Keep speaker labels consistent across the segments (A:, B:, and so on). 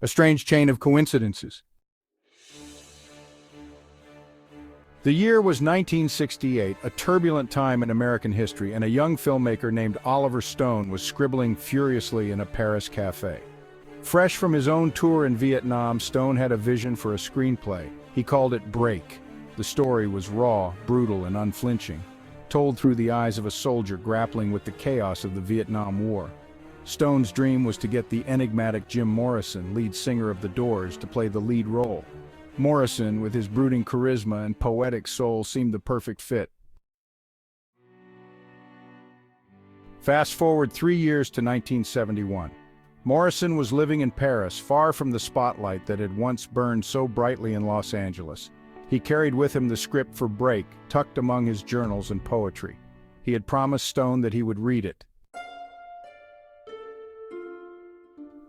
A: A strange chain of coincidences. The year was 1968, a turbulent time in American history, and a young filmmaker named Oliver Stone was scribbling furiously in a Paris cafe. Fresh from his own tour in Vietnam, Stone had a vision for a screenplay. He called it Break. The story was raw, brutal, and unflinching, told through the eyes of a soldier grappling with the chaos of the Vietnam War. Stone's dream was to get the enigmatic Jim Morrison, lead singer of The Doors, to play the lead role. Morrison, with his brooding charisma and poetic soul, seemed the perfect fit. Fast forward 3 years to 1971. Morrison was living in Paris, far from the spotlight that had once burned so brightly in Los Angeles. He carried with him the script for Break, tucked among his journals and poetry. He had promised Stone that he would read it.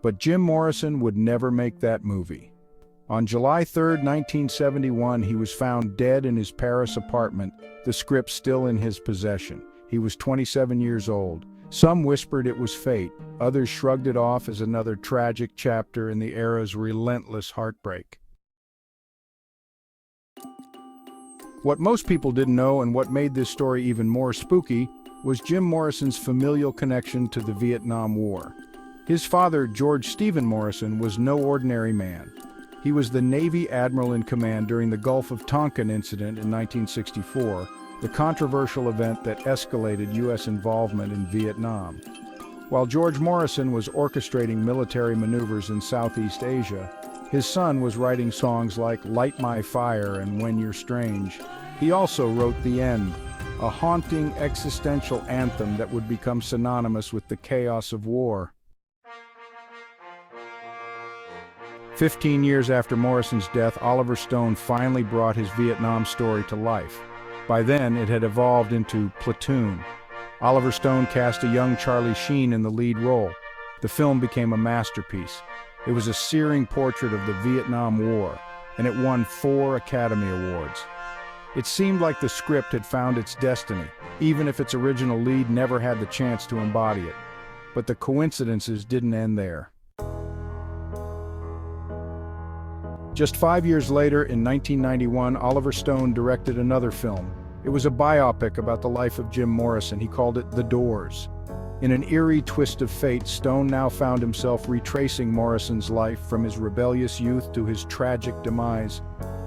A: But Jim Morrison would never make that movie. On July 3, 1971, he was found dead in his Paris apartment, the script still in his possession. He was 27 years old. Some whispered it was fate, others shrugged it off as another tragic chapter in the era's relentless heartbreak. What most people didn't know, and what made this story even more spooky, was Jim Morrison's familial connection to the Vietnam War. His father, George Stephen Morrison, was no ordinary man. He was the Navy admiral in command during the Gulf of Tonkin incident in 1964, the controversial event that escalated U.S. involvement in Vietnam. While George Morrison was orchestrating military maneuvers in Southeast Asia, his son was writing songs like Light My Fire and When You're Strange. He also wrote The End, a haunting existential anthem that would become synonymous with the chaos of war. 15 years after Morrison's death, Oliver Stone finally brought his Vietnam story to life. By then, it had evolved into Platoon. Oliver Stone cast a young Charlie Sheen in the lead role. The film became a masterpiece. It was a searing portrait of the Vietnam War, and it won 4 Academy Awards. It seemed like the script had found its destiny, even if its original lead never had the chance to embody it. But the coincidences didn't end there. Just 5 years later, in 1991, Oliver Stone directed another film. It was a biopic about the life of Jim Morrison. He called it The Doors. In an eerie twist of fate, Stone now found himself retracing Morrison's life from his rebellious youth to his tragic demise.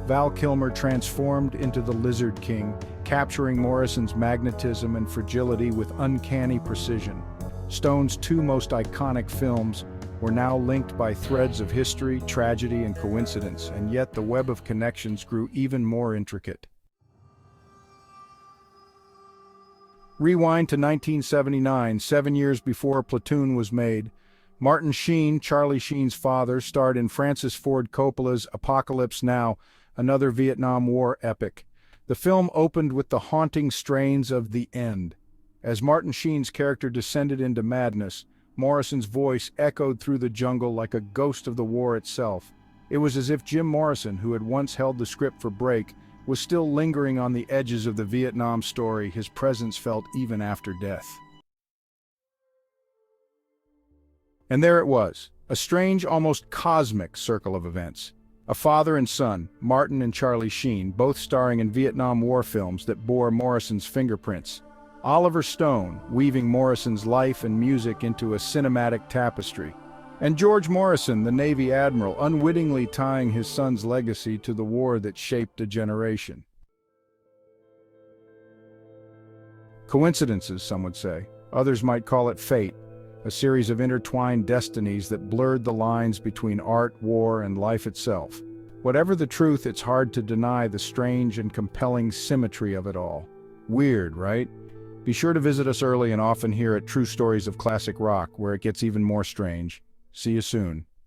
A: Val Kilmer transformed into the Lizard King, capturing Morrison's magnetism and fragility with uncanny precision. Stone's 2 most iconic films were now linked by threads of history, tragedy, and coincidence, and yet the web of connections grew even more intricate. Rewind to 1979, 7 years before Platoon was made. Martin Sheen, Charlie Sheen's father, starred in Francis Ford Coppola's Apocalypse Now, another Vietnam War epic. The film opened with the haunting strains of The End. As Martin Sheen's character descended into madness, Morrison's voice echoed through the jungle like a ghost of the war itself. It was as if Jim Morrison, who had once held the script for Break, was still lingering on the edges of the Vietnam story, his presence felt even after death. And there it was, a strange, almost cosmic circle of events. A father and son, Martin and Charlie Sheen, both starring in Vietnam War films that bore Morrison's fingerprints. Oliver Stone, weaving Morrison's life and music into a cinematic tapestry. And George Morrison, the Navy admiral, unwittingly tying his son's legacy to the war that shaped a generation. Coincidences, some would say. Others might call it fate, a series of intertwined destinies that blurred the lines between art, war, and life itself. Whatever the truth, it's hard to deny the strange and compelling symmetry of it all. Weird, right? Be sure to visit us early and often here at True Stories of Classic Rock, where it gets even more strange. See you soon.